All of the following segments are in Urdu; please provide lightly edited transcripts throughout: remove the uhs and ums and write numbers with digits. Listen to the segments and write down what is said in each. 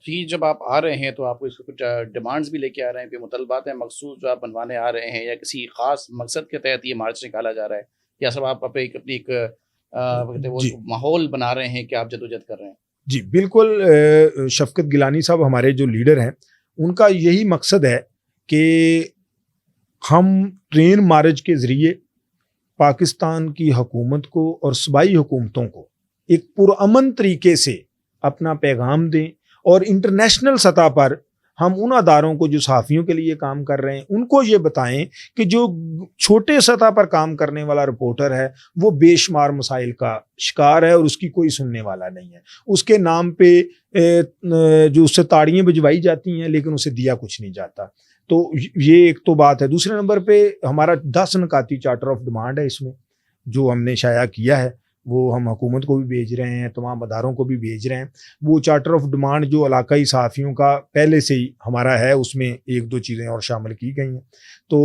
تو یہ جب آپ آ رہے ہیں تو آپ کو اس کو کچھ ڈیمانڈز بھی لے کے آ رہے ہیں، کوئی مطالبات ہیں مخصوص جو آپ بنوانے آ رہے ہیں، یا کسی خاص مقصد کے تحت یہ مارچ نکالا جا رہا ہے، یا سب آپ اپنی ایک کہتے ہیں وہ جی ماحول بنا رہے ہیں کہ آپ جدوجہد کر رہے ہیں؟ جی بالکل، شفقت گیلانی صاحب ہمارے جو لیڈر ہیں ان کا یہی مقصد ہے کہ ہم ٹرین مارچ کے ذریعے پاکستان کی حکومت کو اور صوبائی حکومتوں کو ایک پرامن طریقے سے اپنا پیغام دیں، اور انٹرنیشنل سطح پر ہم ان اداروں کو جو صحافیوں کے لیے کام کر رہے ہیں ان کو یہ بتائیں کہ جو چھوٹے سطح پر کام کرنے والا رپورٹر ہے وہ بے شمار مسائل کا شکار ہے اور اس کی کوئی سننے والا نہیں ہے. اس کے نام پہ جو اس سے تاڑیاں بجوائی جاتی ہیں لیکن اسے دیا کچھ نہیں جاتا. تو یہ ایک تو بات ہے. دوسرے نمبر پہ ہمارا 10 نکاتی چارٹر آف ڈیمانڈ ہے، اس میں جو ہم نے شائع کیا ہے وہ ہم حکومت کو بھی بھیج رہے ہیں، تمام اداروں کو بھی بھیج رہے ہیں. وہ چارٹر آف ڈیمانڈ جو علاقائی صحافیوں کا پہلے سے ہی ہمارا ہے، اس میں 1-2 چیزیں اور شامل کی گئی ہیں. تو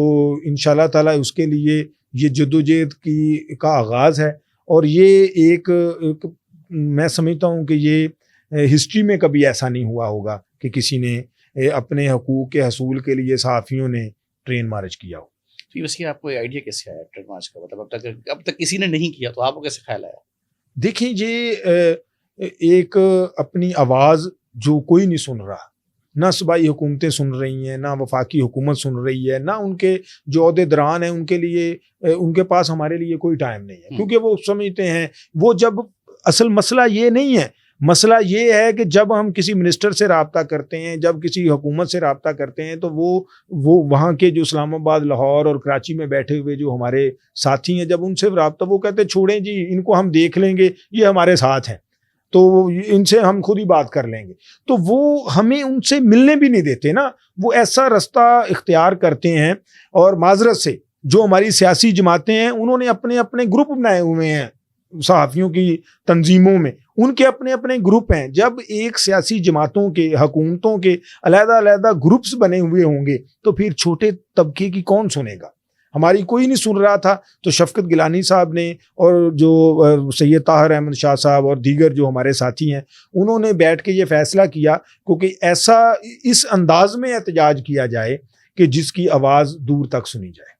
انشاءاللہ تعالی اس کے لیے یہ جدوجہد کا آغاز ہے، اور یہ ایک میں سمجھتا ہوں کہ یہ ہسٹری میں کبھی ایسا نہیں ہوا ہوگا کہ کسی نے اپنے حقوق کے حصول کے لیے صحافیوں نے ٹرین مارچ کیا ہو. ویسے آپ کو آئیڈیا کیسے آیا ٹرین مارچ کا؟ مطلب اب تک کسی نے نہیں کیا تو آپ کو کیسے خیال آیا؟ دیکھیں یہ ایک اپنی آواز جو کوئی نہیں سن رہا، نہ صوبائی حکومتیں سن رہی ہیں، نہ وفاقی حکومت سن رہی ہے، نہ ان کے جو عہدے دران ہیں ان کے لیے، ان کے پاس ہمارے لیے کوئی ٹائم نہیں ہے، کیونکہ وہ سمجھتے ہیں وہ جب اصل مسئلہ یہ نہیں ہے. مسئلہ یہ ہے کہ جب ہم کسی منسٹر سے رابطہ کرتے ہیں، جب کسی حکومت سے رابطہ کرتے ہیں، تو وہ وہاں کے جو اسلام آباد، لاہور اور کراچی میں بیٹھے ہوئے جو ہمارے ساتھی ہیں، جب ان سے رابطہ، وہ کہتے ہیں چھوڑیں جی ان کو ہم دیکھ لیں گے، یہ ہمارے ساتھ ہیں تو ان سے ہم خود ہی بات کر لیں گے. تو وہ ہمیں ان سے ملنے بھی نہیں دیتے نا. وہ ایسا رستہ اختیار کرتے ہیں، اور معذرت سے جو ہماری سیاسی جماعتیں ہیں انہوں نے اپنے اپنے گروپ بنائے ہوئے ہیں صحافیوں کی تنظیموں میں، ان کے اپنے اپنے گروپ ہیں. جب ایک سیاسی جماعتوں کے، حکومتوں کے علیحدہ علیحدہ گروپس بنے ہوئے ہوں گے تو پھر چھوٹے طبقے کی کون سنے گا؟ ہماری کوئی نہیں سن رہا تھا. تو شفقت گیلانی صاحب نے اور جو سید طاہر احمد شاہ صاحب اور دیگر جو ہمارے ساتھی ہیں انہوں نے بیٹھ کے یہ فیصلہ کیا، کیونکہ ایسا اس انداز میں احتجاج کیا جائے کہ جس کی آواز دور تک سنی جائے.